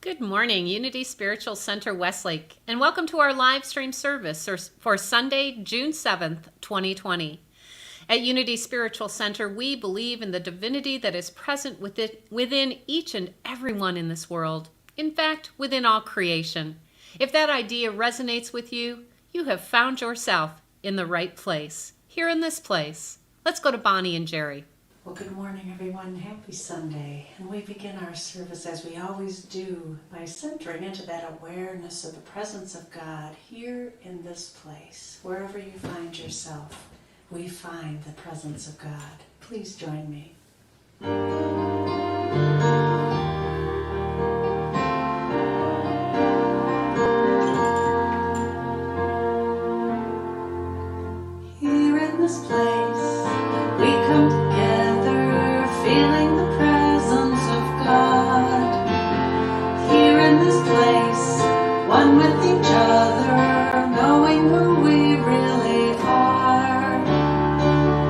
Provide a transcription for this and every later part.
Good morning, Unity Spiritual Center Westlake, and welcome to our live stream service for Sunday, June 7th, 2020. At Unity Spiritual Center, we believe in the divinity that is present within each and every one in this world. In fact, within all creation. If that idea resonates with you, you have found yourself in the right place, here in this place. Let's go to Bonnie and Jerry. Well, good morning, everyone. Happy Sunday. And we begin our service as we always do by centering into that awareness of the presence of God here in this place. Wherever you find yourself, we find the presence of God. Please join me. Here in this place, we come together, feeling the presence of God. Here in this place, one with each other, knowing who we really are.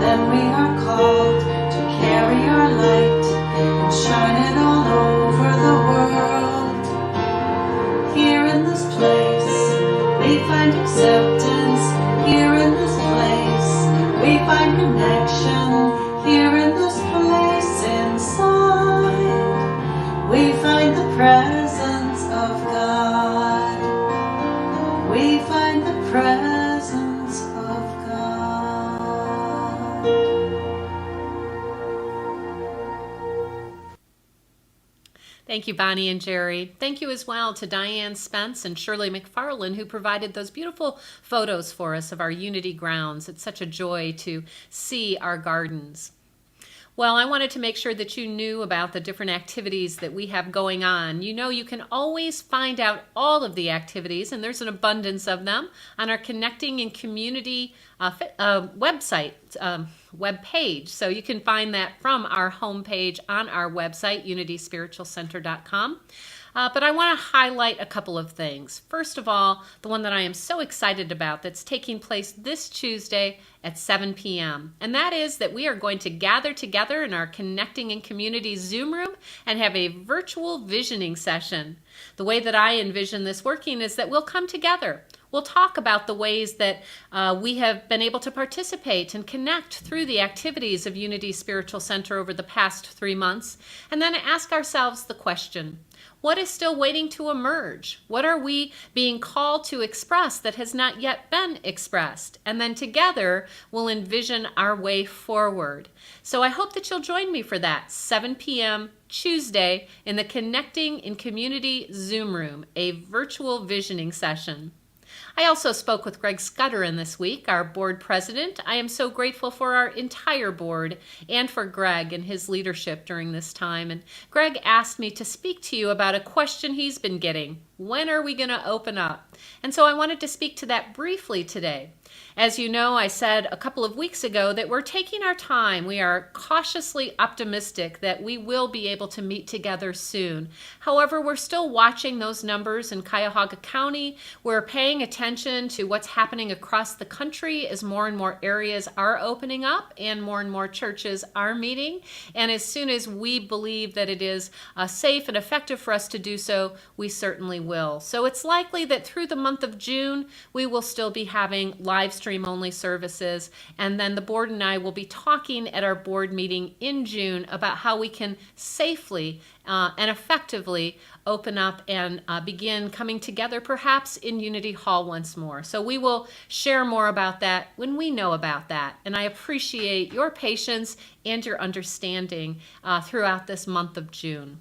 Then we are called to carry our light and shine it all over the world. Here in this place, we find acceptance. Here in this place, we find connection. Here in this place inside, we find the presence of God. We find the presence of God. Thank you, Bonnie and Jerry. Thank you as well to Diane Spence and Shirley McFarland, who provided those beautiful photos for us of our Unity grounds. It's such a joy to see our gardens. Well, I wanted to make sure that you knew about the different activities that we have going on. You know, you can always find out all of the activities, and there's an abundance of them, on our Connecting in Community website, web page. So you can find that from our homepage on our website, unityspiritualcenter.com. But I want to highlight a couple of things. First of all, the one that I am so excited about that's taking place this Tuesday at 7 p.m. And that is that we are going to gather together in our Connecting in Community Zoom room and have a virtual visioning session. The way that I envision this working is that we'll come together. We'll talk about the ways that we have been able to participate and connect through the activities of Unity Spiritual Center over the past 3 months, and then ask ourselves the question, what is still waiting to emerge? What are we being called to express that has not yet been expressed? And then together, we'll envision our way forward. So I hope that you'll join me for that, 7 p.m. Tuesday in the Connecting in Community Zoom room, a virtual visioning session. I also spoke with Greg Scudderin this week, our board president. I am so grateful for our entire board and for Greg and his leadership during this time. And Greg asked me to speak to you about a question he's been getting. When are we going to open up? And so I wanted to speak to that briefly today. As you know, I said a couple of weeks ago that we're taking our time. We are cautiously optimistic that we will be able to meet together soon. However, we're still watching those numbers in Cuyahoga County. We're paying attention to what's happening across the country as more and more areas are opening up and more churches are meeting. And as soon as we believe that it is safe and effective for us to do so, we certainly will. So it's likely that through the month of June, we will still be having live stream only services, and then the board and I will be talking at our board meeting in June about how we can safely and effectively open up and begin coming together perhaps in Unity Hall once more. So we will share more about that when we know about that, and I appreciate your patience and your understanding throughout this month of June.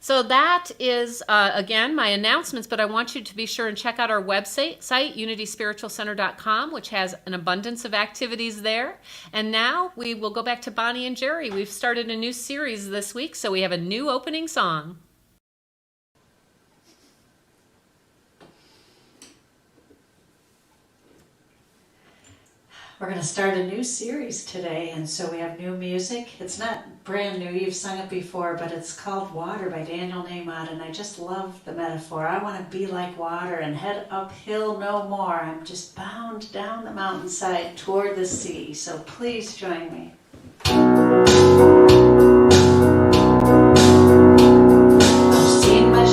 So that is, again, my announcements, but I want you to be sure and check out our website, unityspiritualcenter.com, which has an abundance of activities there. And now we will go back to Bonnie and Jerry. We've started a new series this week, so we have a new opening song. We're going to start a new series today, and so we have new music. It's not brand new, you've sung it before, but it's called Water by Daniel Nahmod, and I just love the metaphor. I want to be like water and head uphill no more. I'm just bound down the mountainside toward the sea, so please join me. I've seen my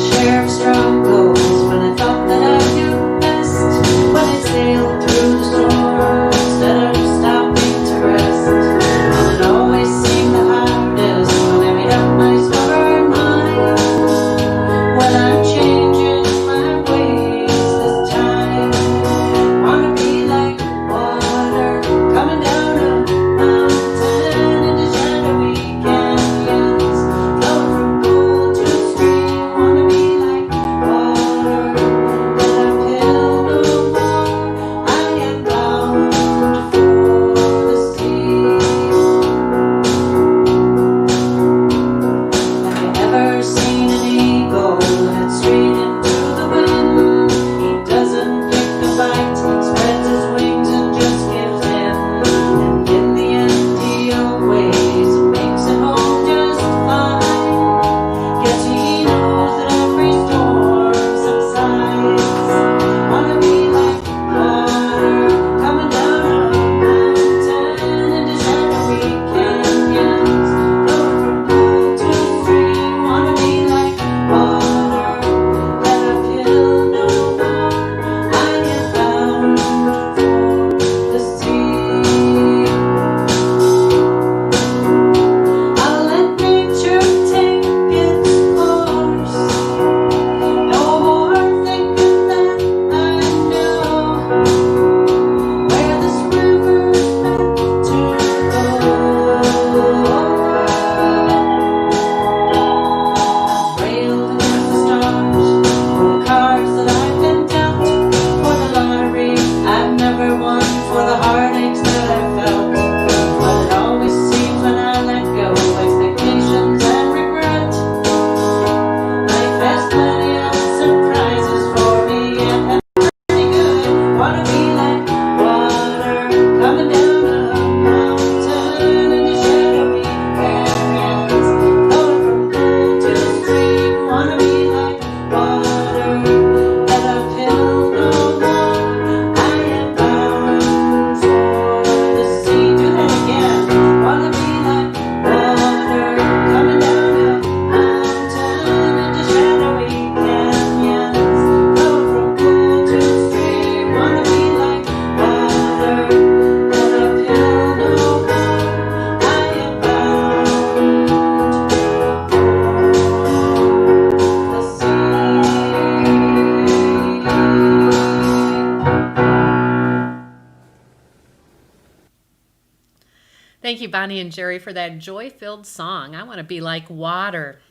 Thank you, Bonnie and Jerry, for that joy-filled song. I want to be like water.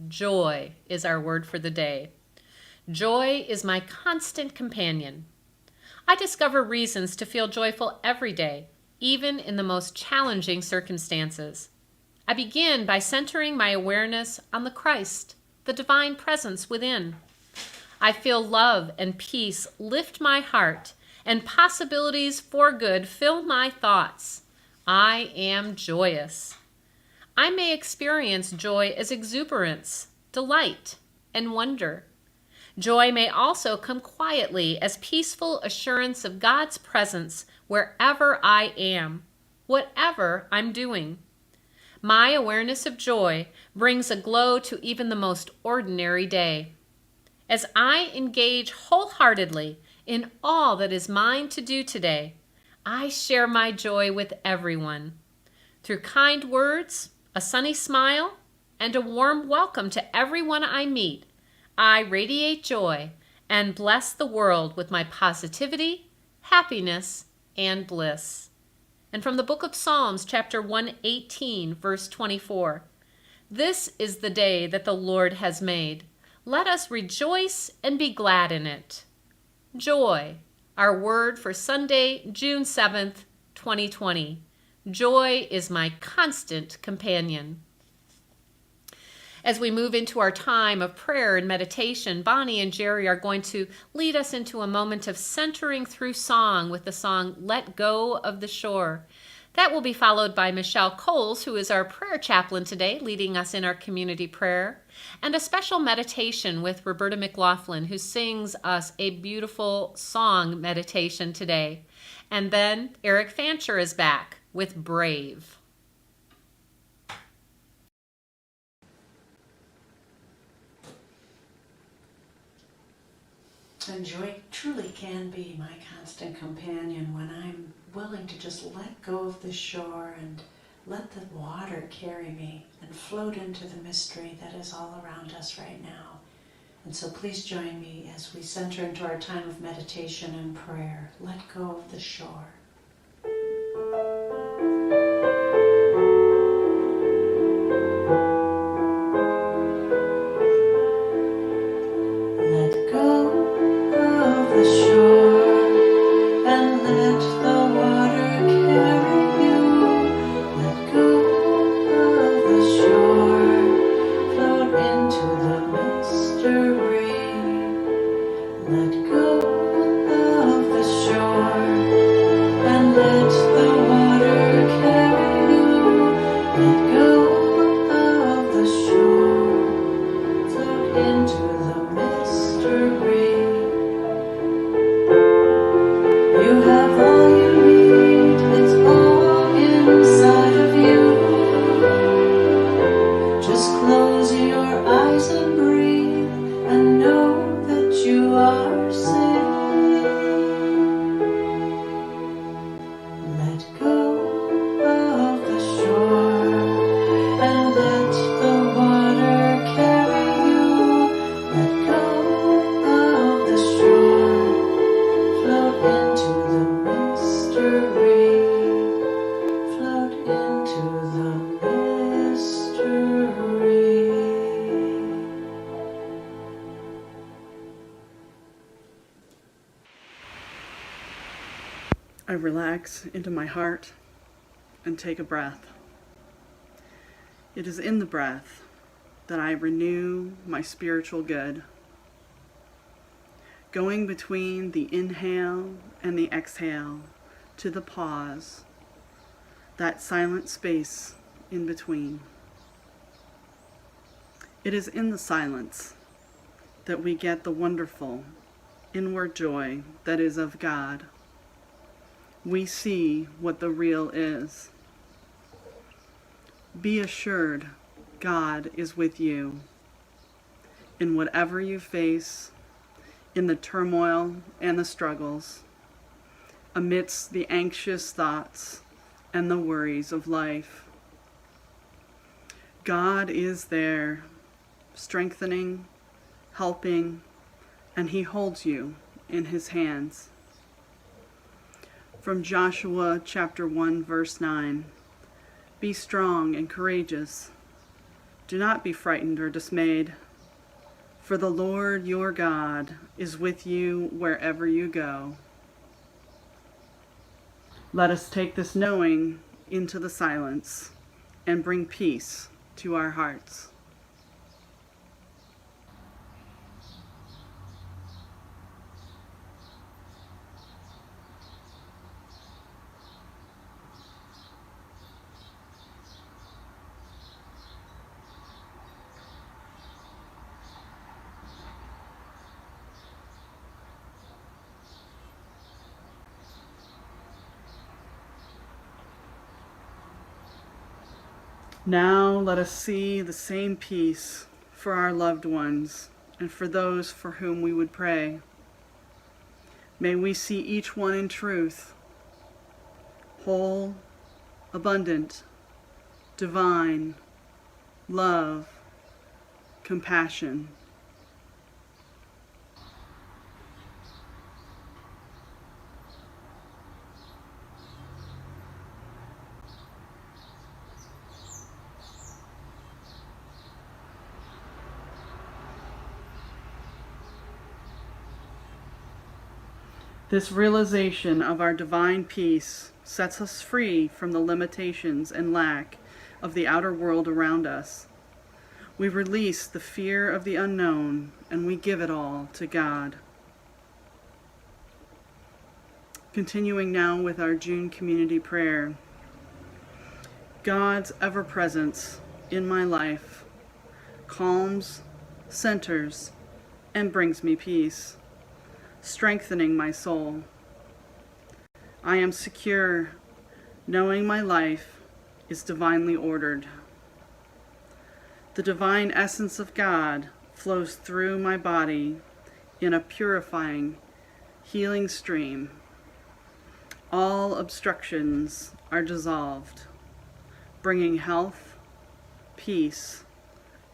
Joy is our word for the day. Joy is my constant companion. I discover reasons to feel joyful every day, even in the most challenging circumstances. I begin by centering my awareness on the Christ, the divine presence within. I feel love and peace lift my heart, and possibilities for good fill my thoughts. I am joyous. I may experience joy as exuberance, delight, and wonder. Joy may also come quietly as peaceful assurance of God's presence wherever I am, whatever I'm doing. My awareness of joy brings a glow to even the most ordinary day. As I engage wholeheartedly in all that is mine to do today, I share my joy with everyone. Through kind words, a sunny smile, and a warm welcome to everyone I meet, I radiate joy and bless the world with my positivity, happiness, and bliss. And from the book of Psalms, chapter 118, verse 24, "This is the day that the Lord has made. Let us rejoice and be glad in it." Joy, our word for Sunday, June 7th, 2020. Joy is my constant companion. As we move into our time of prayer and meditation, Bonnie and Jerry are going to lead us into a moment of centering through song with the song "Let Go of the Shore." That will be followed by Michelle Coles, who is our prayer chaplain today, leading us in our community prayer, and a special meditation with Roberta McLaughlin, who sings us a beautiful song meditation today. And then Eric Fancher is back with Brave. And joy truly can be my constant companion when I'm willing to just let go of the shore and let the water carry me and float into the mystery that is all around us right now. And so please join me as we center into our time of meditation and prayer. Let go of the shore. Let go of the shore and let the water carry you. Let go of the shore, float into the mystery. Let go of the shore and let the water carry you. Let go of the shore, float into the mystery. You have all you need, it's all inside of you. Just close your eyes and breathe and know that you are safe. Let go of the shore and let the water carry you. Let go of the shore, float into the mystery. Float into the mystery. I relax into my heart and take a breath. It is in the breath that I renew my spiritual good. Going between the inhale and the exhale to the pause, that silent space in between. It is in the silence that we get the wonderful inward joy that is of God. We see what the real is. Be assured God is with you in whatever you face, in the turmoil and the struggles, amidst the anxious thoughts and the worries of life. God is there, strengthening, helping, and He holds you in His hands. From Joshua chapter 1, verse 9, Be strong and courageous. Do not be frightened or dismayed, for the Lord your God is with you wherever you go. Let us take this knowing into the silence and bring peace to our hearts. Now let us see the same peace for our loved ones and for those for whom we would pray. May we see each one in truth, whole, abundant, divine, love, compassion. This realization of our divine peace sets us free from the limitations and lack of the outer world around us. We release the fear of the unknown and we give it all to God. Continuing now with our June community prayer. God's ever-presence in my life calms, centers, and brings me peace, strengthening my soul. I am secure, knowing my life is divinely ordered. The divine essence of God flows through my body in a purifying, healing stream. All obstructions are dissolved, bringing health, peace,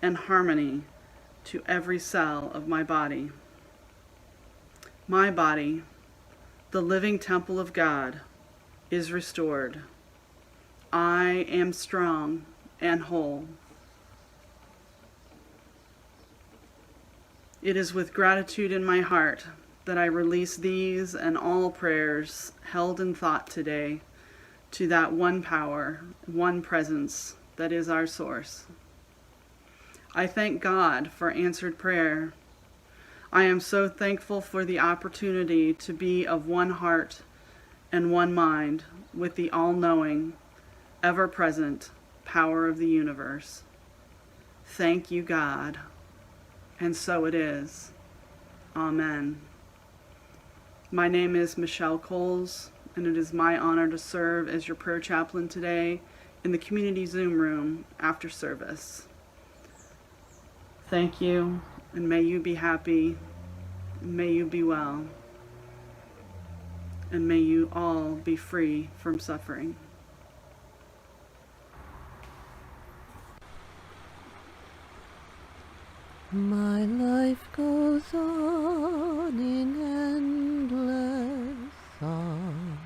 and harmony to every cell of my body. My body, the living temple of God, is restored. I am strong and whole. It is with gratitude in my heart that I release these and all prayers held in thought today to that one power, one presence that is our source. I thank God for answered prayer. I am so thankful for the opportunity to be of one heart and one mind with the all-knowing, ever-present power of the universe. Thank you, God. And so it is. Amen. My name is Michelle Coles, and it is my honor to serve as your prayer chaplain today in the community Zoom room after service. Thank you, and may you be happy, and may you be well, and may you all be free from suffering. My life goes on in endless song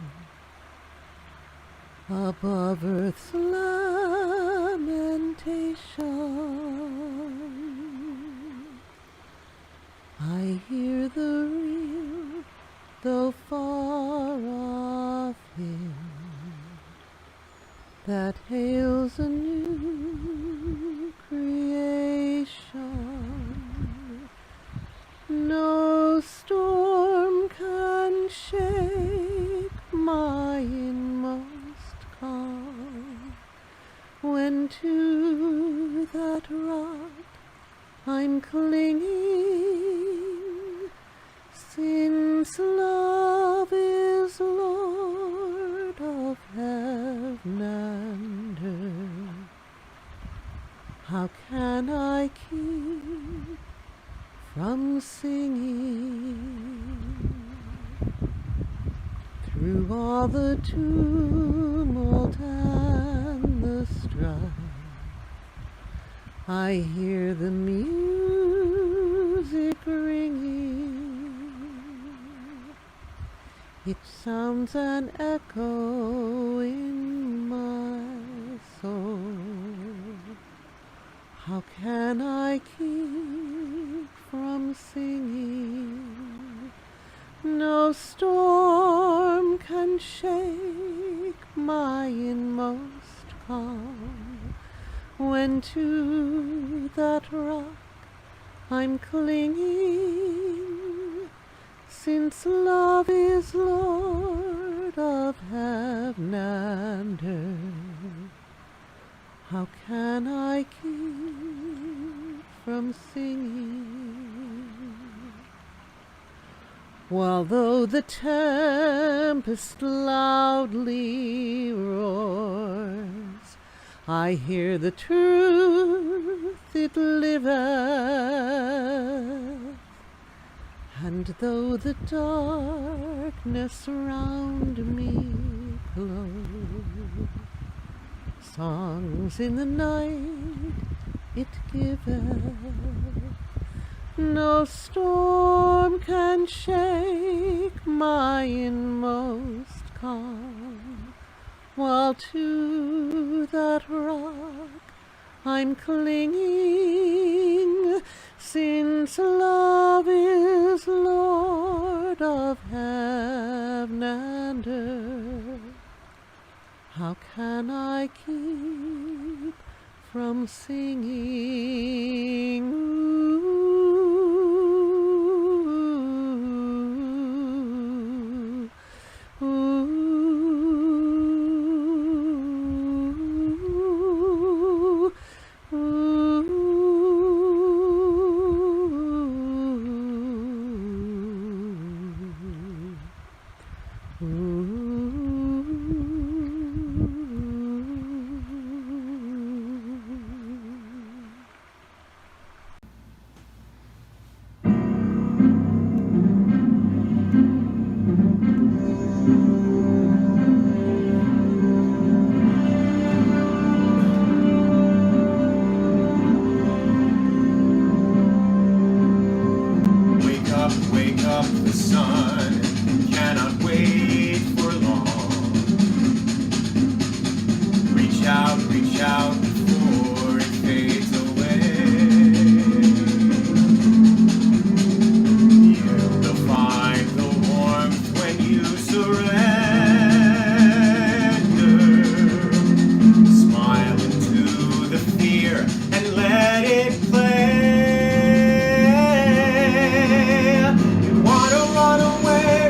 above earth's lamentation. I hear the real, though far off hymn that hails a new creation. No storm can shake my inmost calm when to that rock I'm clinging, since love is Lord of heaven and earth. How can I keep from singing through all the tumult and the strife? I hear the music ringing. It sounds an echo in my soul. How can I keep from singing? No storm can shake my inmost calm when to that rock I'm clinging, since love is Lord of heaven and earth. How can I keep from singing? While though the tempest loudly roars, I hear the truth it liveth, and though the darkness round me close, songs in the night it giveth. No storm can shake my inmost calm, while to that rock I'm clinging, since love is Lord of heaven and earth. How can I keep from singing? Ooh, ooh, ooh, ooh. Wake up, the sun cannot wait for long. Reach out before it fades away. You'll find the warmth when you surrender. Smile into the fear and let it play. Run away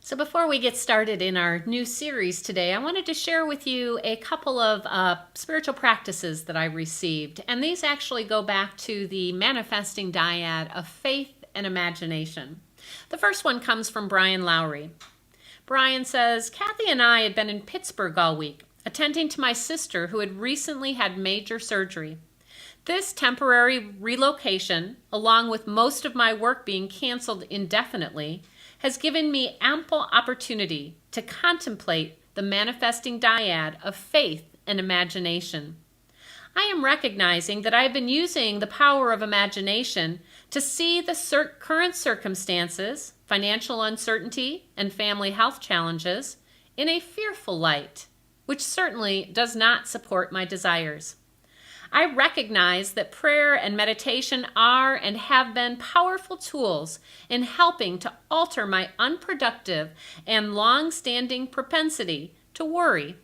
So before we get started in our new series today, I wanted to share with you a couple of spiritual practices that I received. And these actually go back to the manifesting dyad of faith and imagination. The first one comes from Brian Lowry. Brian says, Kathy and I had been in Pittsburgh all week, attending to my sister who had recently had major surgery. This temporary relocation, along with most of my work being canceled indefinitely, has given me ample opportunity to contemplate the manifesting dyad of faith and imagination. I am recognizing that I have been using the power of imagination to see the current circumstances, financial uncertainty, and family health challenges in a fearful light, which certainly does not support my desires. I recognize that prayer and meditation are and have been powerful tools in helping to alter my unproductive and long-standing propensity to worry.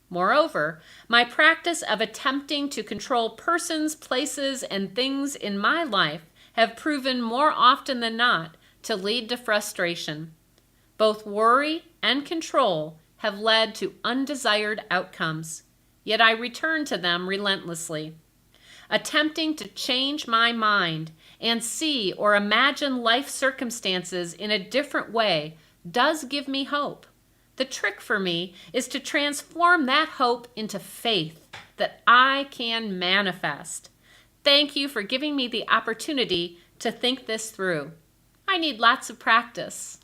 Moreover, my practice of attempting to control persons, places, and things in my life have proven more often than not to lead to frustration. Both worry and control have led to undesired outcomes. Yet I return to them relentlessly. Attempting to change my mind and see or imagine life circumstances in a different way does give me hope. The trick for me is to transform that hope into faith that I can manifest. Thank you for giving me the opportunity to think this through. I need lots of practice.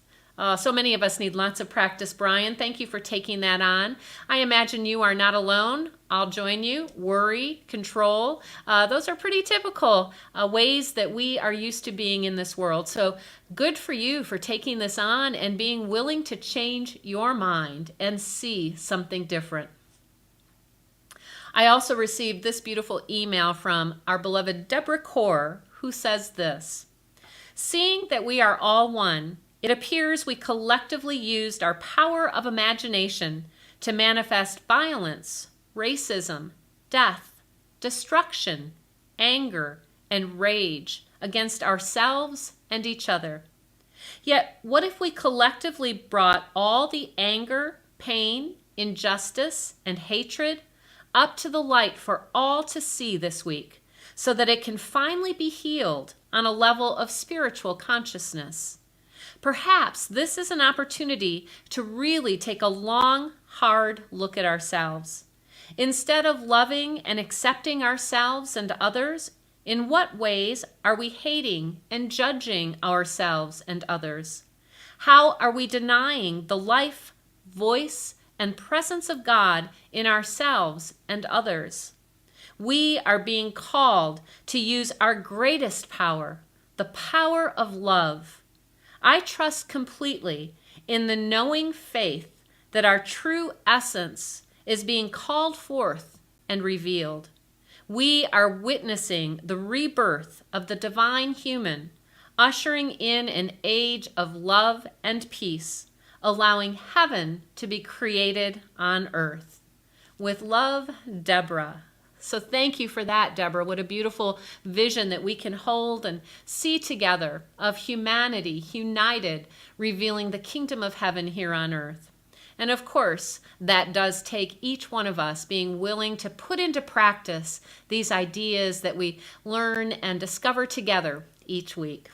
So many of us need lots of practice, Brian. Thank you for taking that on. I imagine you are not alone. I'll join you. Worry, control, those are pretty typical ways that we are used to being in this world. So good for you for taking this on and being willing to change your mind and see something different. I also received this beautiful email from our beloved Deborah Core, who says this: seeing that we are all one, it appears we collectively used our power of imagination to manifest violence, racism, death, destruction, anger, and rage against ourselves and each other. Yet, what if we collectively brought all the anger, pain, injustice, and hatred up to the light for all to see this week, so that it can finally be healed on a level of spiritual consciousness? Perhaps this is an opportunity to really take a long, hard look at ourselves. Instead of loving and accepting ourselves and others, in what ways are we hating and judging ourselves and others? How are we denying the life, voice, and presence of God in ourselves and others? We are being called to use our greatest power, the power of love. I trust completely in the knowing faith that our true essence is being called forth and revealed. We are witnessing the rebirth of the divine human, ushering in an age of love and peace, allowing heaven to be created on earth. With love, Deborah. So thank you for that, Deborah. What a beautiful vision that we can hold and see together of humanity united, revealing the kingdom of heaven here on earth. And of course, that does take each one of us being willing to put into practice these ideas that we learn and discover together each week.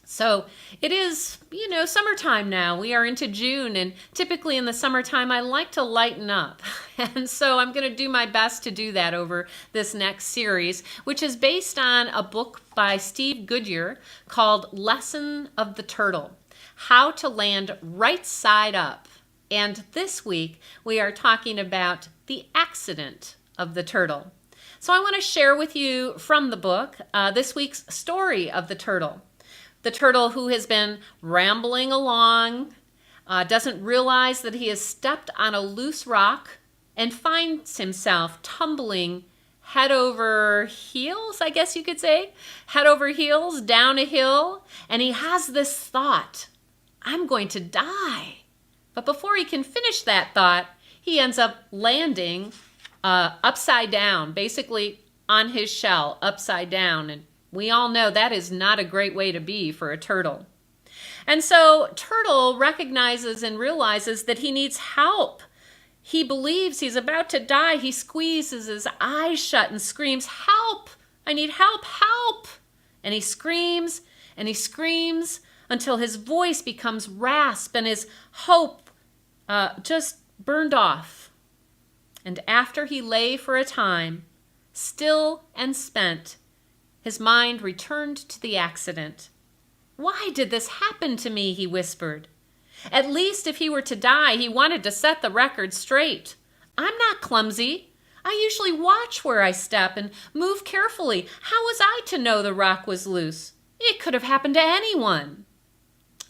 So it is, summertime now. We are into June, and typically in the summertime, I like to lighten up. And so I'm going to do my best to do that over this next series, which is based on a book by Steve Goodyear called Lesson of the Turtle: How to Land Right Side Up. And this week, we are talking about the accident of the turtle. So I want to share with you from the book this week's story of the turtle. The turtle who has been rambling along, doesn't realize that he has stepped on a loose rock and finds himself tumbling head over heels, I guess you could say, head over heels down a hill. And he has this thought, I'm going to die. But before he can finish that thought, he ends up landing upside down, basically on his shell, upside down. And we all know that is not a great way to be for a turtle. And so Turtle recognizes and realizes that he needs help. He believes he's about to die. He squeezes his eyes shut and screams, "Help! I need help, help!" And he screams until his voice becomes rasp and his hope just burned off. And after he lay for a time, still and spent, his mind returned to the accident. "Why did this happen to me?" he whispered. At least if he were to die, he wanted to set the record straight. "I'm not clumsy. I usually watch where I step and move carefully. How was I to know the rock was loose? It could have happened to anyone."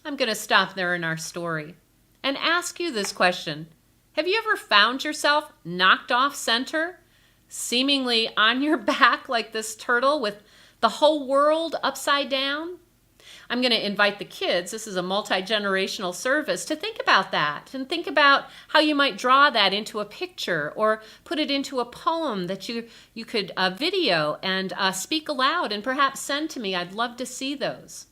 I'm going to stop there in our story and ask you this question. Have you ever found yourself knocked off center, seemingly on your back like this turtle with the whole world upside down? I'm going to invite the kids, this is a multi-generational service, to think about that and think about how you might draw that into a picture or put it into a poem that you could video and speak aloud and perhaps send to me. I'd love to see those.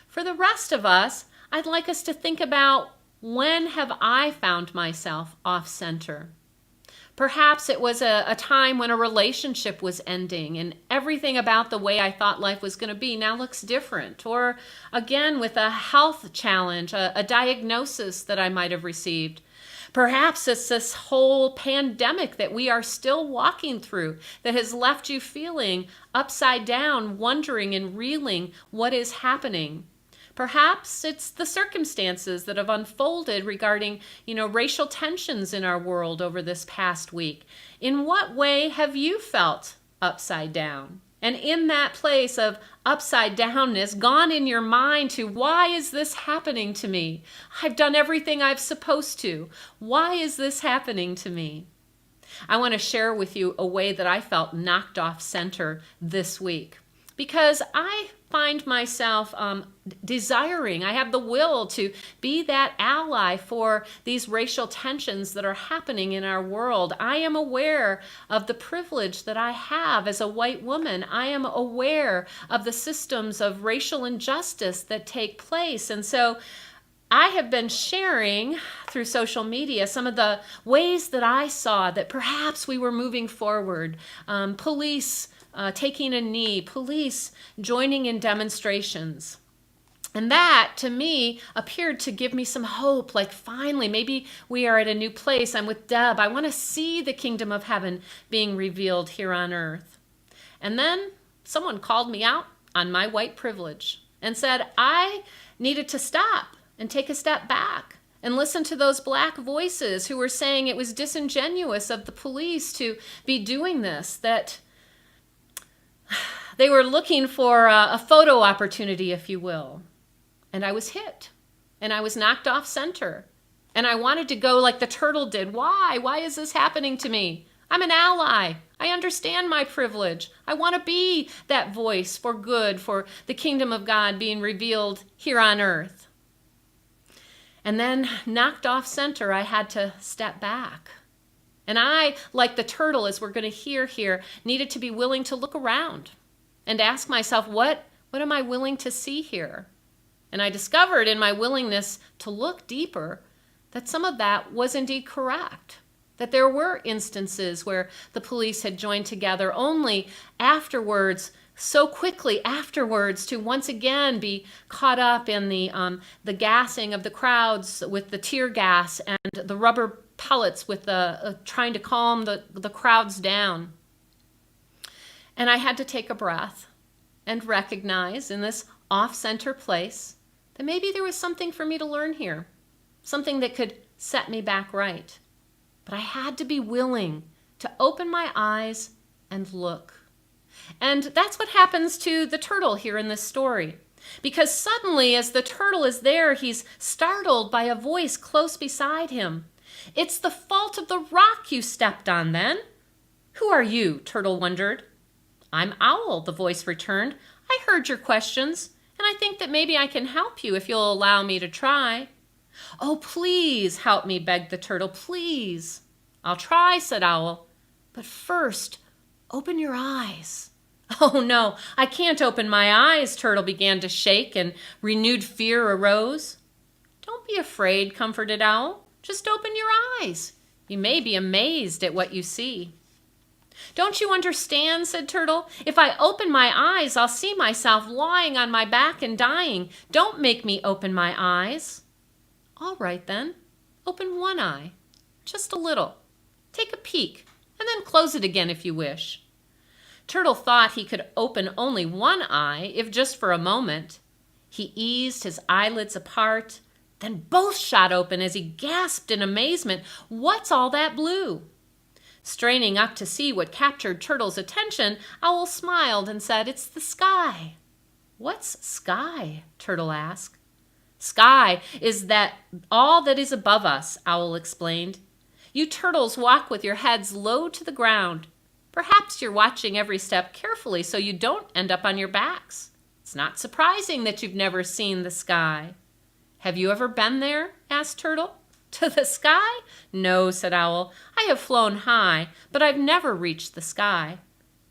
For the rest of us, I'd like us to think about, when have I found myself off center? Perhaps it was a time when a relationship was ending and everything about the way I thought life was going to be now looks different. Or again, with a health challenge, a diagnosis that I might have received. Perhaps it's this whole pandemic that we are still walking through that has left you feeling upside down, wondering and reeling what is happening. Perhaps it's the circumstances that have unfolded regarding, racial tensions in our world over this past week. In what way have you felt upside down? And in that place of upside downness, gone in your mind to, why is this happening to me? I've done everything I've supposed to. Why is this happening to me? I want to share with you a way that I felt knocked off center this week. Because I find myself desiring, I have the will to be that ally for these racial tensions that are happening in our world. I am aware of the privilege that I have as a white woman. I am aware of the systems of racial injustice that take place. And so I have been sharing through social media some of the ways that I saw that perhaps we were moving forward. Police taking a knee, police joining in demonstrations. And that, to me, appeared to give me some hope, like finally, maybe we are at a new place. I'm with Deb. I want to see the kingdom of heaven being revealed here on earth. And then someone called me out on my white privilege and said I needed to stop and take a step back and listen to those black voices who were saying it was disingenuous of the police to be doing this, that they were looking for a photo opportunity, if you will. And I was hit, and I was knocked off center. And I wanted to go like the turtle did. Why? Why is this happening to me? I'm an ally. I understand my privilege. I want to be that voice for good, for the kingdom of God being revealed here on earth. And then, knocked off center, I had to step back. And I, like the turtle, as we're going to hear here, needed to be willing to look around and ask myself, what am I willing to see here? And I discovered in my willingness to look deeper that some of that was indeed correct. That there were instances where the police had joined together only afterwards, so quickly afterwards, to once again be caught up in the gassing of the crowds with the tear gas and the rubber pellets with trying to calm the crowds down. And I had to take a breath and recognize in this off-center place that maybe there was something for me to learn here, something that could set me back right. But I had to be willing to open my eyes and look. And that's what happens to the turtle here in this story. Because suddenly, as the turtle is there, he's startled by a voice close beside him. "It's the fault of the rock you stepped on, then." "Who are you?" Turtle wondered. "I'm Owl," the voice returned. "I heard your questions, and I think that maybe I can help you if you'll allow me to try." "Oh, please help me," begged the turtle. "Please." "I'll try," said Owl. "But first, open your eyes." Oh no, I can't open my eyes, Turtle began to shake, and renewed fear arose. Don't be afraid, comforted Owl. Just open your eyes. You may be amazed at what you see. Don't you understand, said Turtle? If I open my eyes, I'll see myself lying on my back and dying. Don't make me open my eyes. All right then, open one eye, just a little. Take a peek, and then close it again if you wish. Turtle thought he could open only one eye, if just for a moment. He eased his eyelids apart, then both shot open as he gasped in amazement, "What's all that blue?" Straining up to see what captured Turtle's attention, Owl smiled and said, "It's the sky." "What's sky?" Turtle asked. "Sky is that all that is above us," Owl explained. "You turtles walk with your heads low to the ground. Perhaps you're watching every step carefully so you don't end up on your backs. It's not surprising that you've never seen the sky." "Have you ever been there?" asked Turtle. "To the sky? No," said Owl. "I have flown high, but I've never reached the sky.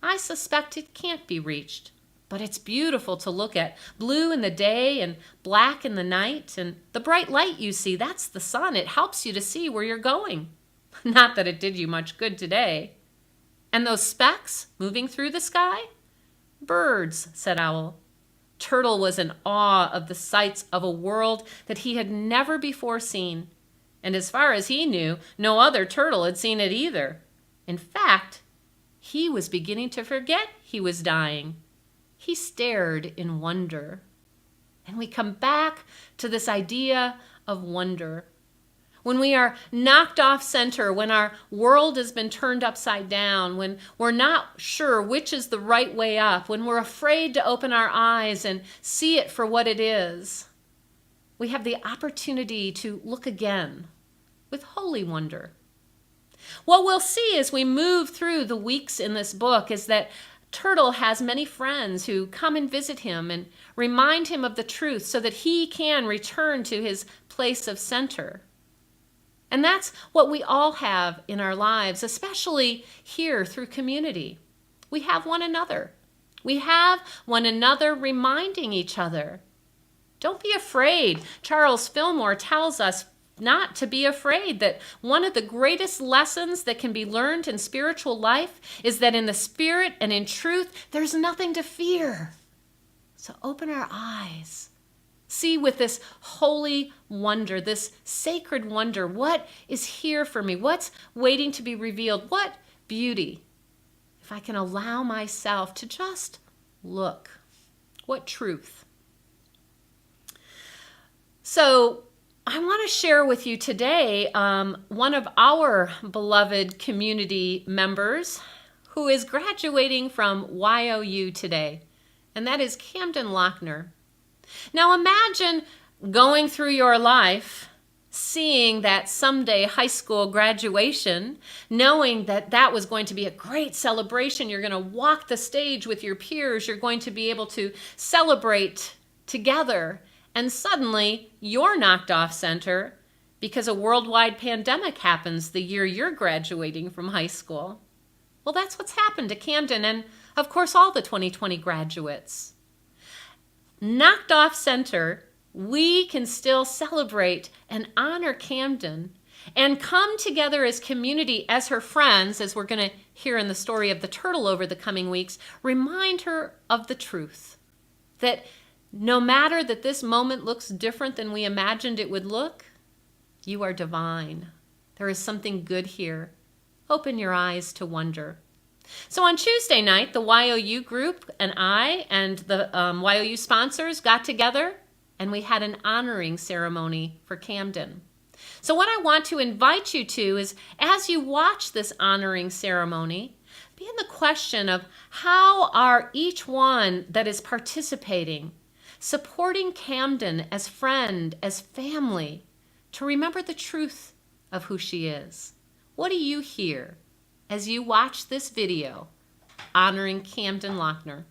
I suspect it can't be reached. But it's beautiful to look at, blue in the day and black in the night, and the bright light you see, that's the sun. It helps you to see where you're going. Not that it did you much good today. And those specks moving through the sky?" "Birds," said Owl. Turtle was in awe of the sights of a world that he had never before seen. And as far as he knew, no other turtle had seen it either. In fact, he was beginning to forget he was dying. He stared in wonder. And we come back to this idea of wonder. When we are knocked off center, when our world has been turned upside down, when we're not sure which is the right way up, when we're afraid to open our eyes and see it for what it is, we have the opportunity to look again with holy wonder. What we'll see as we move through the weeks in this book is that Turtle has many friends who come and visit him and remind him of the truth so that he can return to his place of center. And that's what we all have in our lives, especially here through community. We have one another. We have one another reminding each other. Don't be afraid. Charles Fillmore tells us not to be afraid, that one of the greatest lessons that can be learned in spiritual life is that in the spirit and in truth, there's nothing to fear. So open our eyes. See with this holy wonder, this sacred wonder, what is here for me? What's waiting to be revealed? What beauty? If I can allow myself to just look. What truth? So I want to share with you today one of our beloved community members who is graduating from YOU today, and that is Camden Lochner. Now imagine going through your life, seeing that someday high school graduation, knowing that that was going to be a great celebration. You're going to walk the stage with your peers. You're going to be able to celebrate together. And suddenly you're knocked off center because a worldwide pandemic happens the year you're graduating from high school. Well, that's what's happened to Camden and, of course, all the 2020 graduates. Knocked off center, we can still celebrate and honor Camden and come together as community, as her friends, as we're going to hear in the story of the turtle over the coming weeks, remind her of the truth. That no matter that this moment looks different than we imagined it would look, you are divine. There is something good here. Open your eyes to wonder. So on Tuesday night, the YOU group and I and the YOU sponsors got together and we had an honoring ceremony for Camden. So what I want to invite you to is, as you watch this honoring ceremony, be in the question of how are each one that is participating supporting Camden as friend, as family, to remember the truth of who she is. What do you hear as you watch this video honoring Camden Lochner?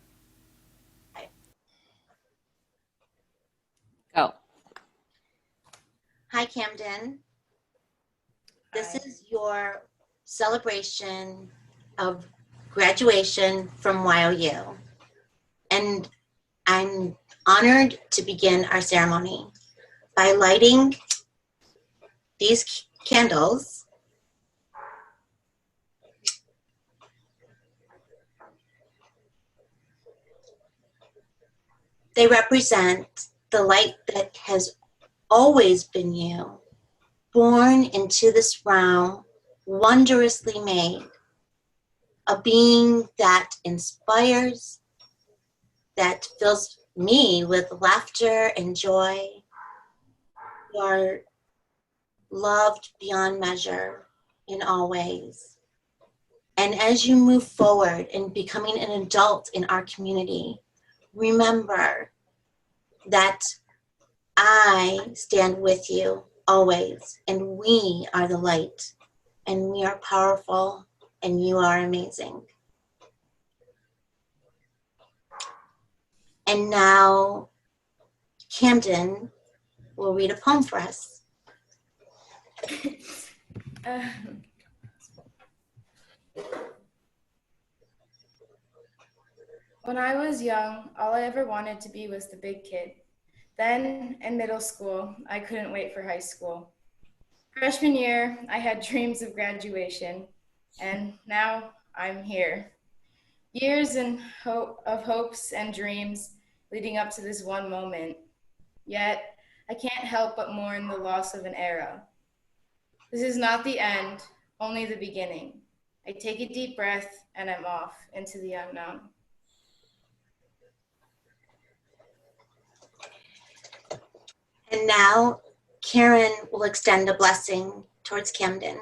Go. Hi, Camden. This is your celebration of graduation from YOU. And I'm honored to begin our ceremony by lighting these candles. They represent the light that has always been you, born into this realm, wondrously made, a being that inspires, that fills me with laughter and joy. You are loved beyond measure in all ways. And as you move forward in becoming an adult in our community, remember that I stand with you always, and we are the light, and we are powerful, and you are amazing. And now Camden will read a poem for us. When I was young, all I ever wanted to be was the big kid. Then, in middle school, I couldn't wait for high school. Freshman year, I had dreams of graduation, and now I'm here. Years of hopes and dreams leading up to this one moment. Yet, I can't help but mourn the loss of an era. This is not the end, only the beginning. I take a deep breath, and I'm off into the unknown. And now Karen will extend a blessing towards Camden.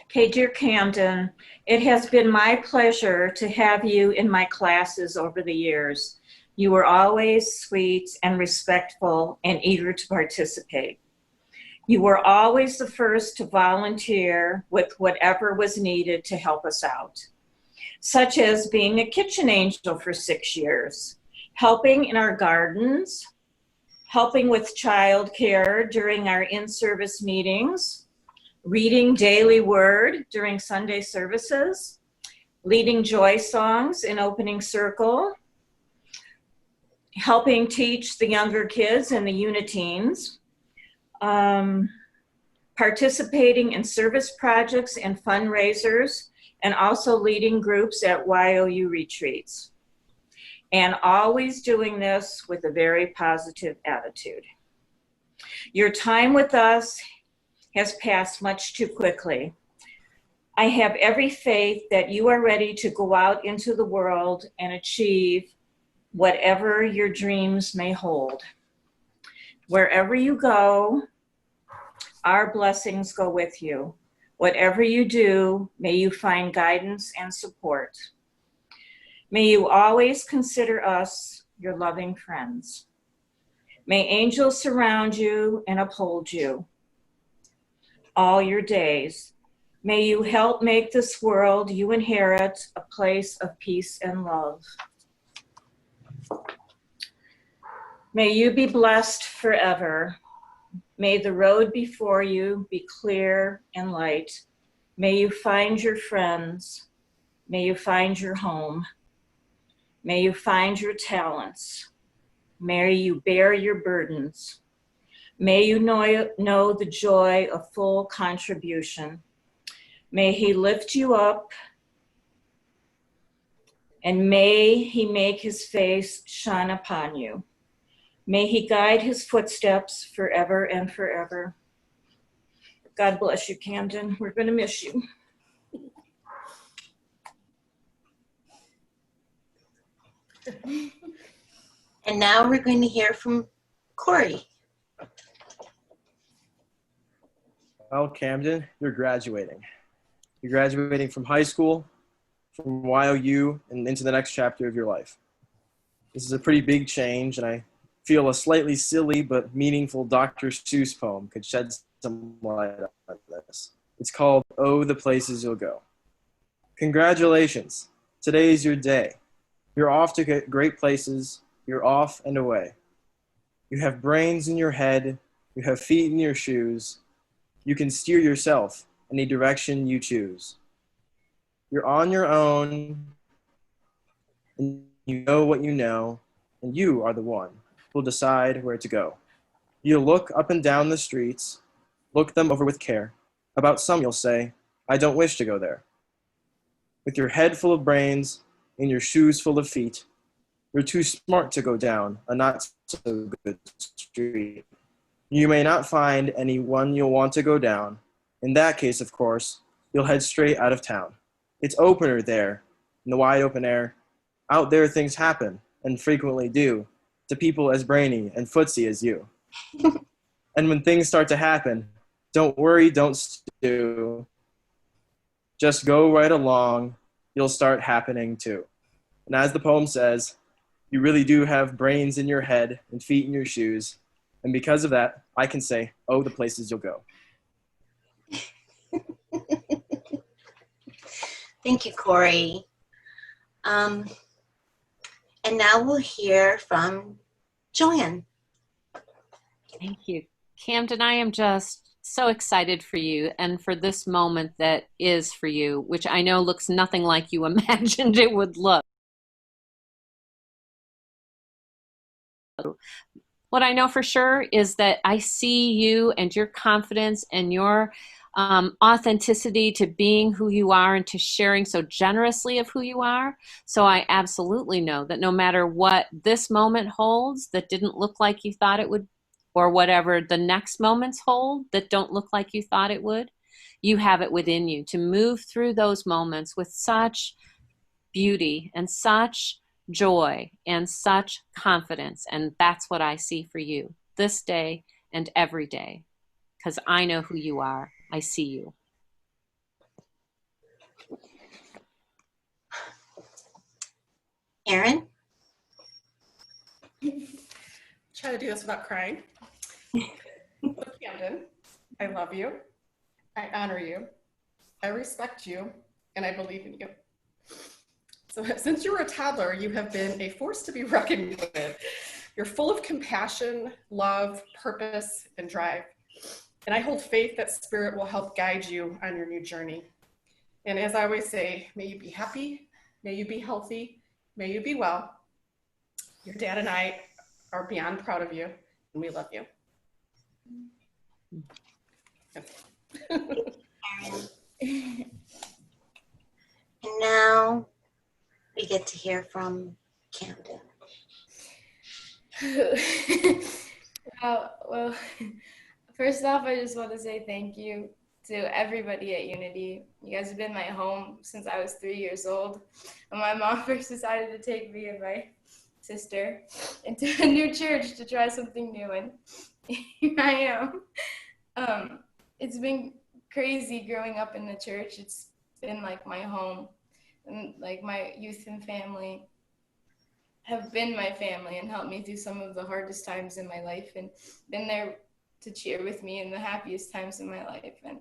Okay, dear Camden, it has been my pleasure to have you in my classes over the years. You were always sweet and respectful and eager to participate. You were always the first to volunteer with whatever was needed to help us out, such as being a kitchen angel for 6 years, helping in our gardens, helping with childcare during our in-service meetings, reading daily word during Sunday services, leading joy songs in opening circle, helping teach the younger kids and the uniteens, participating in service projects and fundraisers, and also leading groups at YOU retreats. And always doing this with a very positive attitude. Your time with us has passed much too quickly. I have every faith that you are ready to go out into the world and achieve whatever your dreams may hold. Wherever you go, our blessings go with you. Whatever you do, may you find guidance and support. May you always consider us your loving friends. May angels surround you and uphold you all your days. May you help make this world you inherit a place of peace and love. May you be blessed forever. May the road before you be clear and light. May you find your friends. May you find your home. May you find your talents. May you bear your burdens. May you know the joy of full contribution. May he lift you up, and may he make his face shine upon you. May he guide his footsteps forever and forever. God bless you, Camden. We're going to miss you. And now we're going to hear from Corey. Well, Camden, you're graduating. You're graduating from high school, from YOU, and into the next chapter of your life. This is a pretty big change, and I feel a slightly silly but meaningful Dr. Seuss poem could shed some light on this. It's called Oh, the Places You'll Go. Congratulations. Today is your day. You're off to great places. You're off and away. You have brains in your head. You have feet in your shoes. You can steer yourself any direction you choose. You're on your own. and you know what you know, and you are the one who will decide where to go. You'll look up and down the streets, look them over with care. About some you'll say, I don't wish to go there. With your head full of brains and your shoes full of feet, you're too smart to go down a not so good street. You may not find any one you'll want to go down. In that case, of course, you'll head straight out of town. It's opener there, in the wide open air. Out there things happen, and frequently do, to people as brainy and footsy as you. And when things start to happen, don't worry, don't stew. Just go right along, you'll start happening too. And as the poem says, you really do have brains in your head and feet in your shoes. And because of that, I can say, oh, the places you'll go. Thank you, Corey. And now we'll hear from Joanne. Thank you. Camden, I am just so excited for you and for this moment that is for you, which I know looks nothing like you imagined it would look. What I know for sure is that I see you and your confidence and your authenticity to being who you are and to sharing so generously of who you are. So I absolutely know that no matter what this moment holds that didn't look like you thought it would, or whatever the next moments hold that don't look like you thought it would, you have it within you to move through those moments with such beauty and such joy and such confidence. And that's what I see for you this day and every day, because I know who you are. I see you. Erin? Try to do this without crying. Look, Camden, I love you. I honor you. I respect you, and I believe in you. So since you were a toddler, you have been a force to be reckoned with. You're full of compassion, love, purpose, and drive. And I hold faith that Spirit will help guide you on your new journey. And as I always say, may you be happy, may you be healthy, may you be well. Your dad and I are beyond proud of you, and we love you. And now we get to hear from Camden. Well, first off, I just want to say thank you to everybody at Unity. You guys have been my home since I was 3 years old. When my mom first decided to take me and my sister into a new church to try something new, and here I am. It's been crazy growing up in the church. It's been like my home, and like my youth and family have been my family and helped me through some of the hardest times in my life and been there to cheer with me in the happiest times in my life. And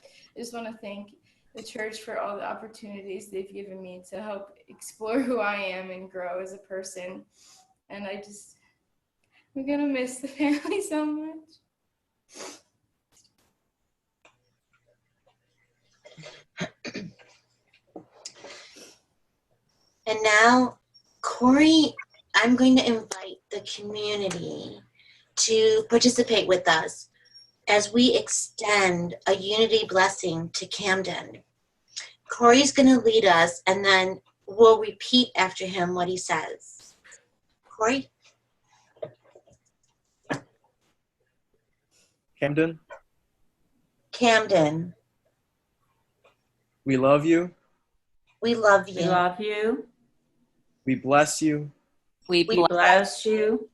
I just want to thank the church for all the opportunities they've given me to help explore who I am and grow as a person. And I'm gonna miss the family so much. And now, Corey, I'm going to invite the community to participate with us as we extend a unity blessing to Camden. Corey's going to lead us, and then we'll repeat after him what he says. Corey? Camden, Camden, we love you. we love We you. love you. We bless you. We We bless bless you.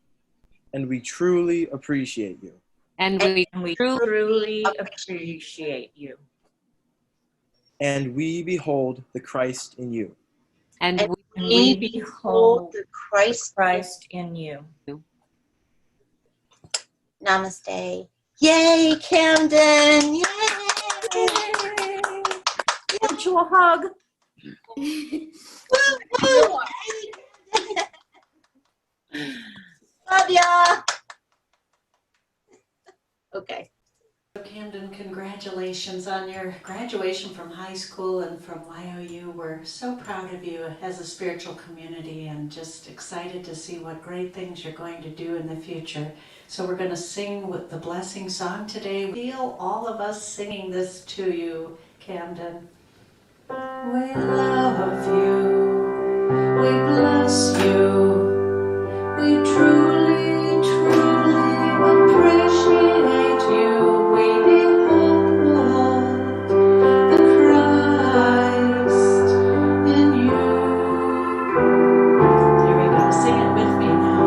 And we truly appreciate you. and we And we truly truly appreciate you. And we behold the Christ in you. and And we And we we behold behold the Christ. Christ in you. Namaste. Yay, Camden! Yay! Give you a hug. Woo, woo. Love ya. Okay. Camden, congratulations. Congratulations on your graduation from high school and from YOU. We're so proud of you as a spiritual community and just excited to see what great things you're going to do in the future. So we're going to sing with the blessing song today. Feel all of us singing this to you, Camden. We love you. We bless you. We truly, truly appreciate you. We behold the Christ in you. Here we go. Sing it with me now.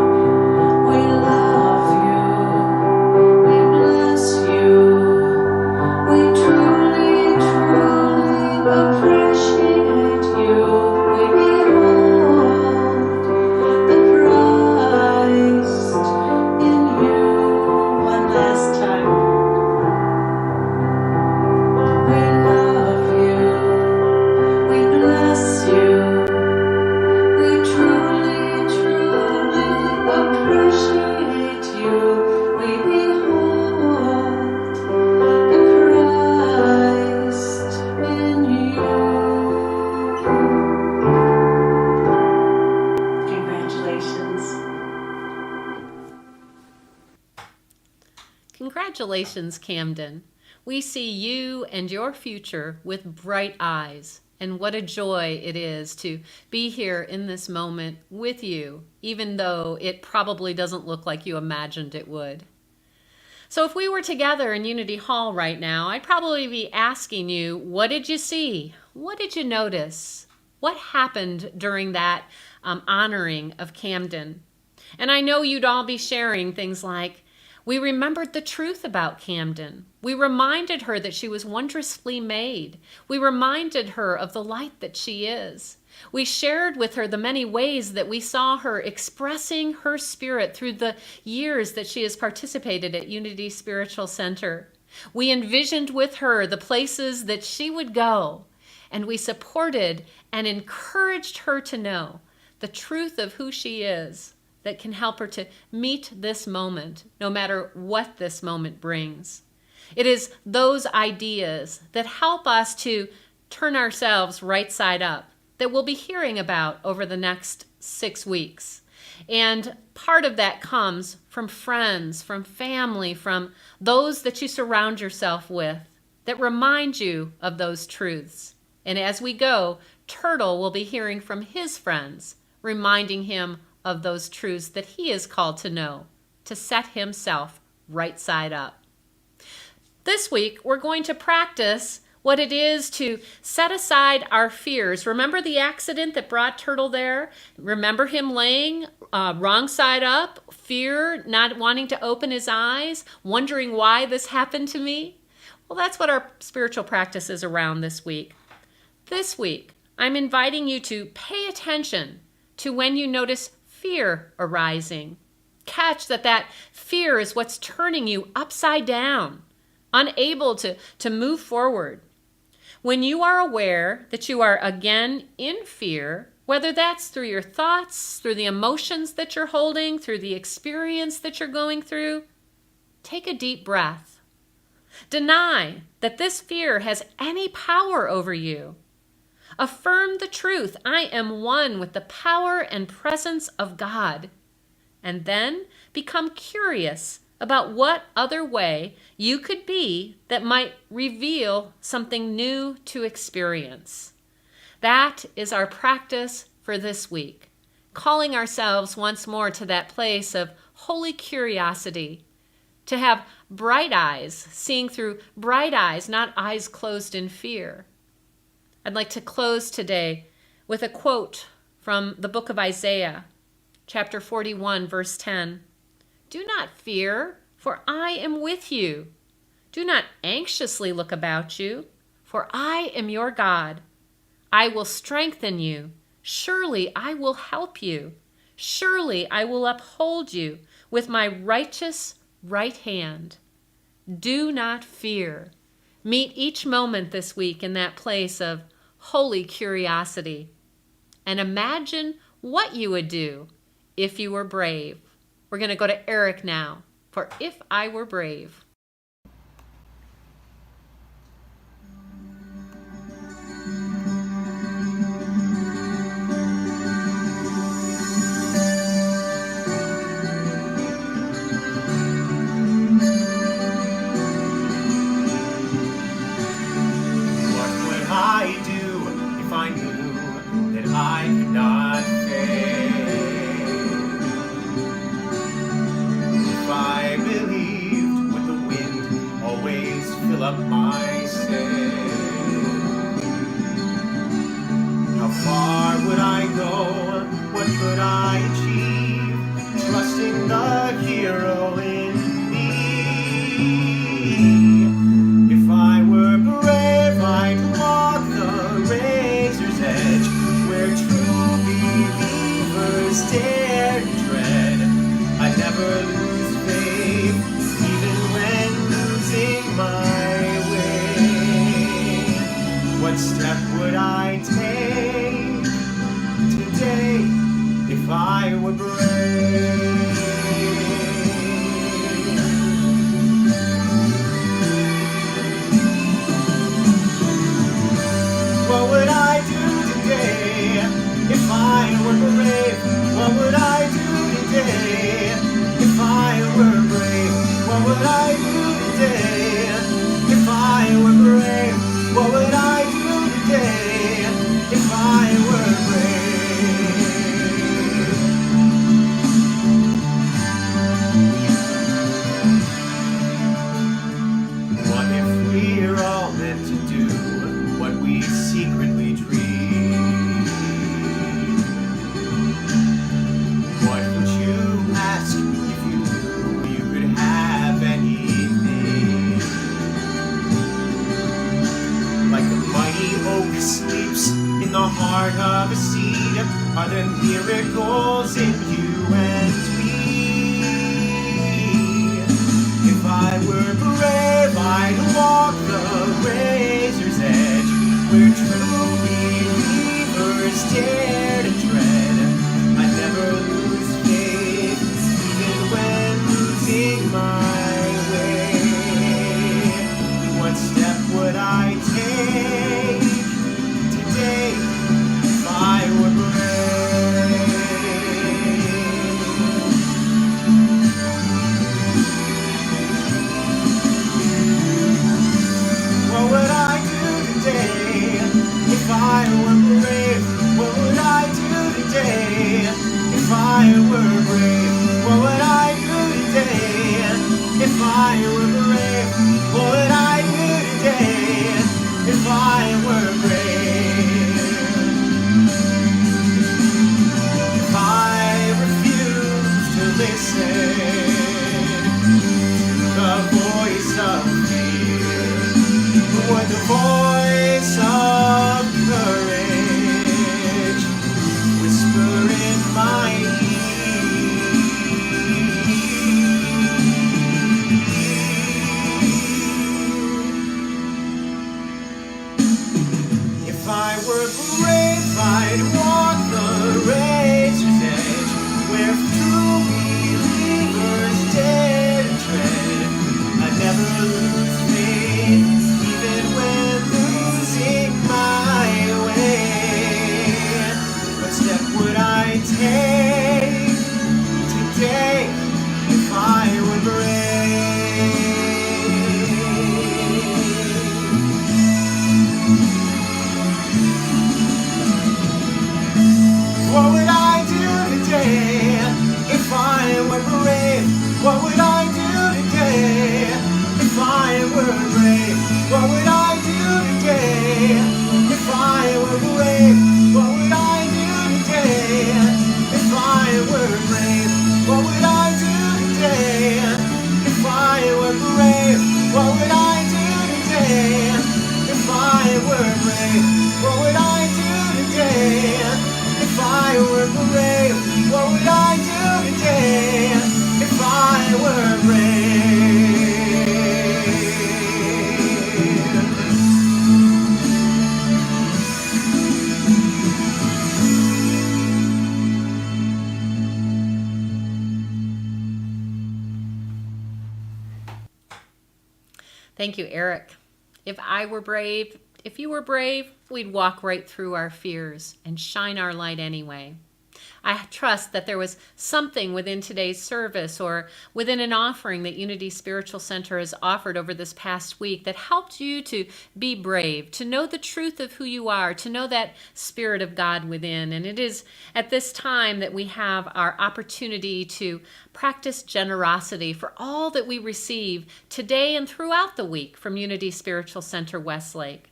We love you. We bless you. We truly, truly appreciate you. We behold the Christ in you. One last time. We love you. We bless you. We truly, truly appreciate you. We behold the Christ in you. Congratulations. Congratulations, Camden. We see you and your future with bright eyes, and what a joy it is to be here in this moment with you, even though it probably doesn't look like you imagined it would. So if we were together in Unity Hall right now, I'd probably be asking you, what did you see? What did you notice? What happened during that honoring of Camden? And I know you'd all be sharing things like, we remembered the truth about Camden. We reminded her that she was wondrously made. We reminded her of the light that she is. We shared with her the many ways that we saw her expressing her spirit through the years that she has participated at Unity Spiritual Center. We envisioned with her the places that she would go, and we supported and encouraged her to know the truth of who she is, that can help her to meet this moment, no matter what this moment brings. It is those ideas that help us to turn ourselves right side up that we'll be hearing about over the next 6 weeks. And part of that comes from friends, from family, from those that you surround yourself with that remind you of those truths. And as we go, Turtle will be hearing from his friends, reminding him of those truths that he is called to know, to set himself right side up. This week, we're going to practice what it is to set aside our fears. Remember the accident that brought Turtle there? Remember him laying wrong side up, fear, not wanting to open his eyes, wondering why this happened to me? Well, that's what our spiritual practice is around this week. This week, I'm inviting you to pay attention to when you notice fear arising. Catch that fear is what's turning you upside down, unable to move forward. When you are aware that you are again in fear, whether that's through your thoughts, through the emotions that you're holding, through the experience that you're going through, take a deep breath. Deny that this fear has any power over you. Affirm the truth, I am one with the power and presence of God. And then become curious about what other way you could be that might reveal something new to experience. That is our practice for this week, calling ourselves once more to that place of holy curiosity, to have bright eyes, seeing through bright eyes, not eyes closed in fear. I'd like to close today with a quote from the book of Isaiah, chapter 41, verse 10. Do not fear, for I am with you. Do not anxiously look about you, for I am your God. I will strengthen you. Surely I will help you. Surely I will uphold you with my righteous right hand. Do not fear. Meet each moment this week in that place of holy curiosity. And imagine what you would do if you were brave. We're going to go to Eric now for If I Were Brave. could I achieve, trusting the hero in me. If I were brave, I'd walk the razor's edge, where true believers dare to tread. I'd never lose faith, even when losing my way. What step would I take today if I were brave? What would I do today if I were brave? What would I do today if I were brave? What would I do today if I were brave? What would I do today if I were brave? What if we're all meant to do what we secretly dream? What would you ask if you knew you could have anything? Like the mighty oak sleeps in the heart of a seed, are there miracles in you and me? If I were brave, I'd walk the razor's edge, where true believers dare to tread. I'd never lose faith, even when losing my way. What step would I take today if I were brave? What would I do today if I were brave? What would I do today if I were brave? What would I do today if I were brave? What would I do today if I were brave? If I refuse to listen to the voice of fear, would the voice of courage whisper in my ear? If I were brave, I'd walk the razor's edge, where true believers dare to tread. I'd never lose faith, even when losing my way. What step would I take today if I were brave? What would I do today if I were brave? What would I do today if I were brave? What would I do today if I were brave? What would I do today if I were brave? What would I do today if I were brave? What would I do today if I were brave? What would I do today if I were brave? What would I do today if I were brave? Thank you, Eric. If I were brave, if you were brave, we'd walk right through our fears and shine our light anyway. I trust that there was something within today's service or within an offering that Unity Spiritual Center has offered over this past week that helped you to be brave, to know the truth of who you are, to know that Spirit of God within. And it is at this time that we have our opportunity to practice generosity for all that we receive today and throughout the week from Unity Spiritual Center Westlake.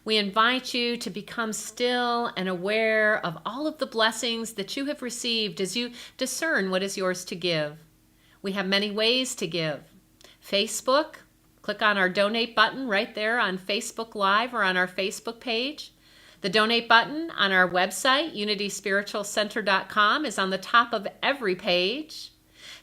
We invite you to become still and aware of all of the blessings that you have received as you discern what is yours to give. We have many ways to give. Facebook, click on our donate button right there on Facebook Live or on our Facebook page. The donate button on our website, unityspiritualcenter.com, is on the top of every page.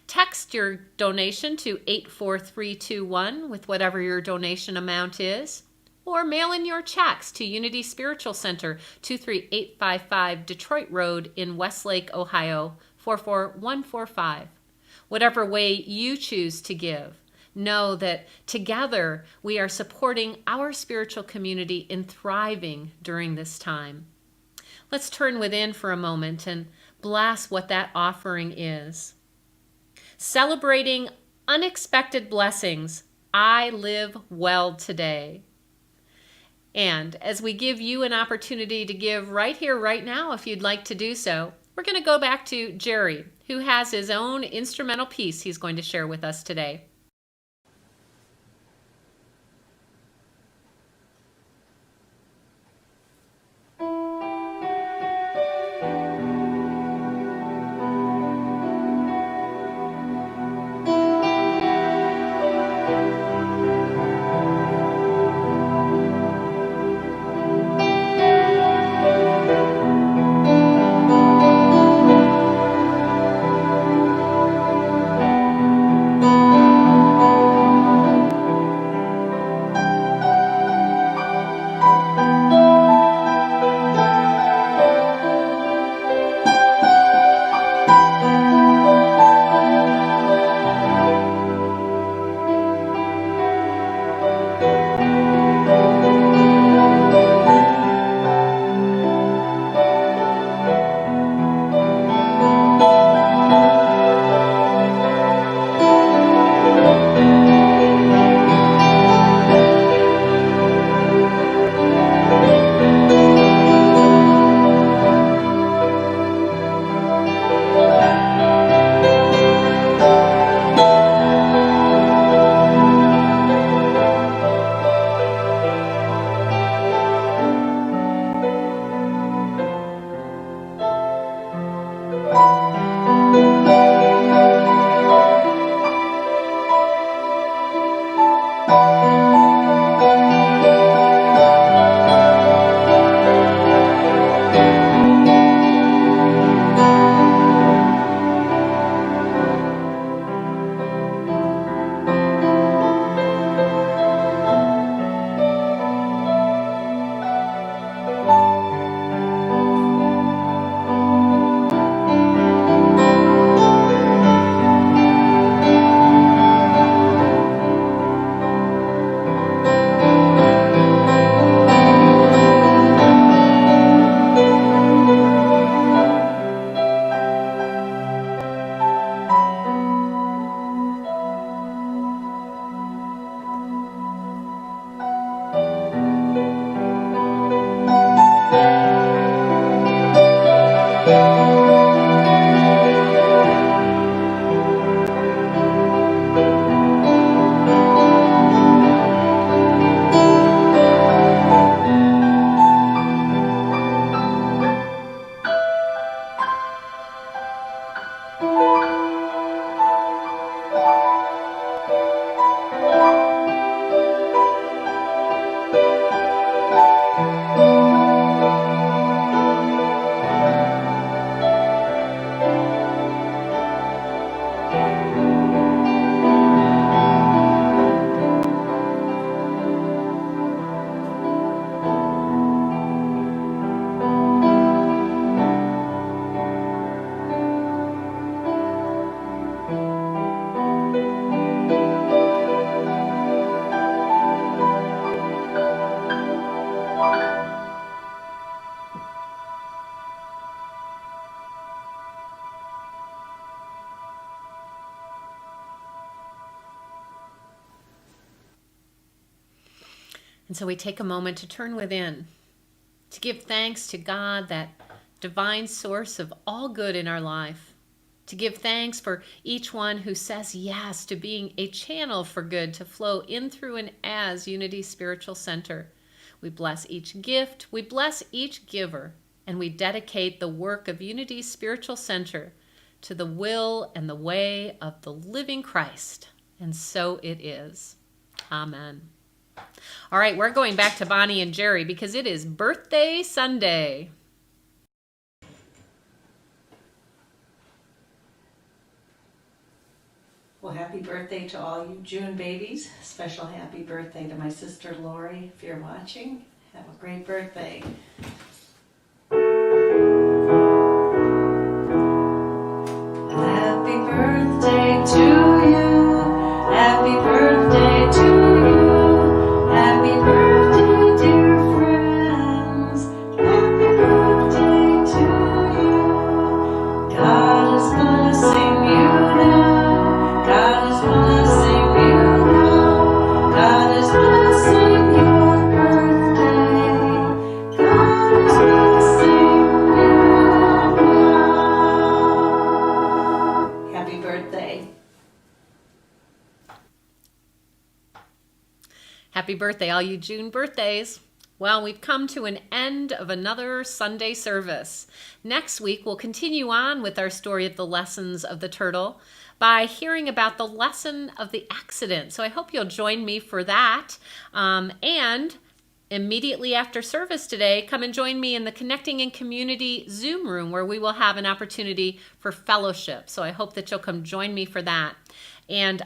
Text your donation to 84321 with whatever your donation amount is, or mail in your checks to Unity Spiritual Center, 23855 Detroit Road in Westlake, Ohio, 44145. Whatever way you choose to give, know that together we are supporting our spiritual community in thriving during this time. Let's turn within for a moment and bless what that offering is. Celebrating unexpected blessings, I live well today. And as we give you an opportunity to give right here, right now, if you'd like to do so, we're going to go back to Jerry, who has his own instrumental piece he's going to share with us today. And so we take a moment to turn within, to give thanks to God, that divine source of all good in our life, to give thanks for each one who says yes to being a channel for good to flow in, through, and as Unity Spiritual Center. We bless each gift, we bless each giver, and we dedicate the work of Unity Spiritual Center to the will and the way of the living Christ. And so it is. Amen. All right, we're going back to Bonnie and Jerry because it is birthday Sunday. Well, happy birthday to all you June babies. Special happy birthday to my sister Lori. If you're watching, have a great birthday. Happy birthday to you. Happy birthday to you. Happy birthday, dear friends. Happy birthday to you. God is blessing you now. God is blessing you now. God is blessing your birthday. God is blessing you now. Happy birthday. Happy birthday, all you June birthdays. Well, we've come to an end of another Sunday service. Next week, we'll continue on with our story of the lessons of the turtle by hearing about the lesson of the accident. So I hope you'll join me for that. And immediately after service today, come and join me in the Connecting in Community Zoom room where we will have an opportunity for fellowship. So I hope that you'll come join me for that. And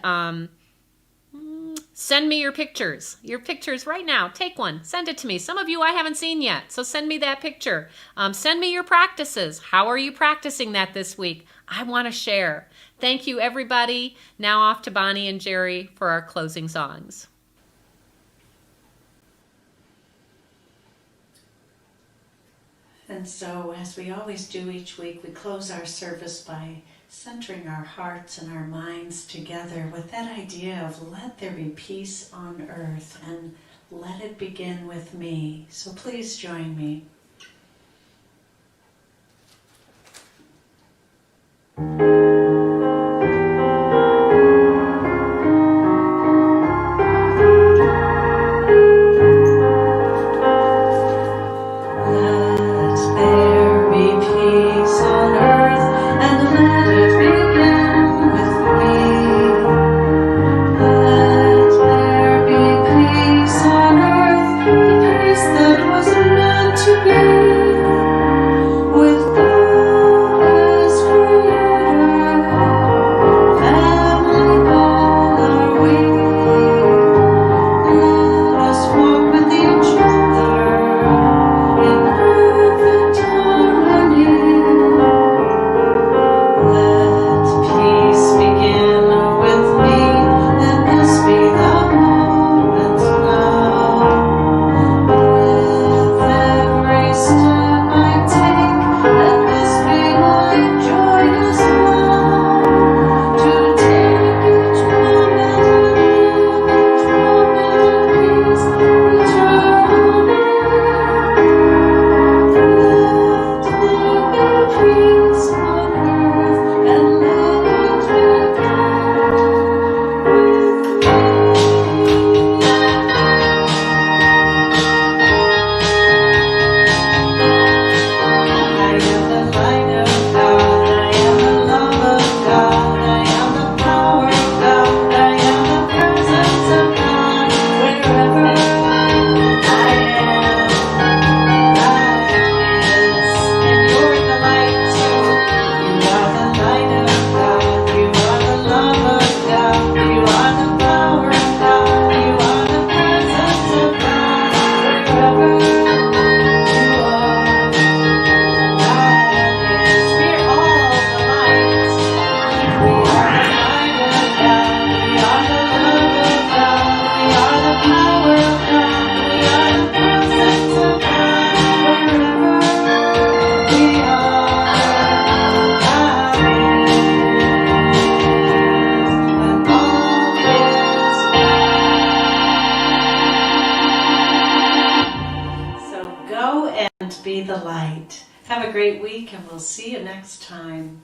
send me your pictures right now. Take one, send it to me. Some of you I haven't seen yet, so send me that picture. Send me your practices. How are you practicing that this week? I want to share. Thank you, everybody. Now off to Bonnie and Jerry for our closing songs. And so, as we always do each week, we close our service by centering our hearts and our minds together with that idea of let there be peace on earth and let it begin with me. So please join me. Be the light. Have a great week, and we'll see you next time.